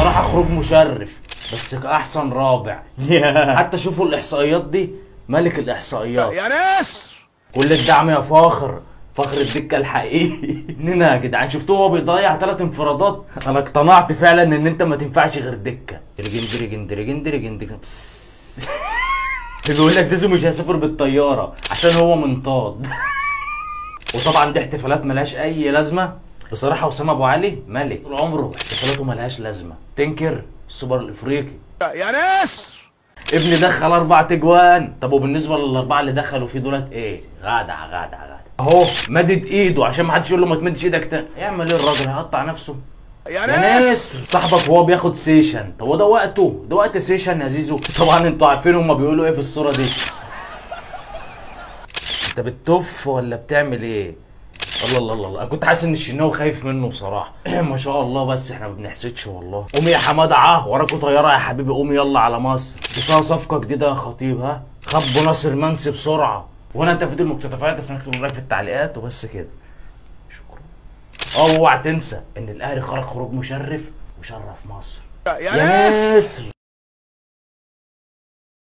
بصراحه خروج مشرف، بس كأحسن رابع. حتى شوفوا الاحصائيات دي، ملك الاحصائيات يا ناس. كل الدعم يا فاخر، فخر الدكه الحقيقي. اننا يا جدعان شفتوه وهو بيضيع 3 انفرادات. انا اقتنعت فعلا ان انت ما تنفعش غير دكه. درجن بيقول لك زيزو مش هيسافر بالطياره عشان هو منطاد. وطبعا دي احتفالات ملهاش اي لازمه بصراحه. وسام ابو علي ملك طول عمره احتفالاته ملهاش لازمه. تنكر السوبر الافريقي يا ناس. ابني دخل 4 تجوان. طب وبالنسبه للاربعه اللي دخلوا فيه دولت ايه؟ غادع اهو مدد ايده عشان ما حدش يقول له ما تمدش ايدك تاني. يعمل ايه الراجل؟ هيقطع نفسه يا ناس. صاحبك وهو بياخد سيشن. طب ده وقته؟ ده وقت سيشن يا زيزو؟ طبعا انتوا عارفين هما بيقولوا ايه في الصوره دي. انت بتتف ولا بتعمل ايه؟ الله، انا كنت حاسس ان الشناوي خايف منه بصراحه. ما شاء الله، بس احنا ما بنحسدش والله. قومي يا حماده، وراكوا طياره يا حبيبي، قومي يلا على مصر. دي فيها صفقه جديده يا خطيب. ها خبوا ناصر منسي بسرعه. وانا انت فيديو المقتطفات بس انا اكتب لك في التعليقات وبس كده. شكرا. اوعى تنسى ان الاهلي خرج خروج مشرف وشرف مصر. يا ناس.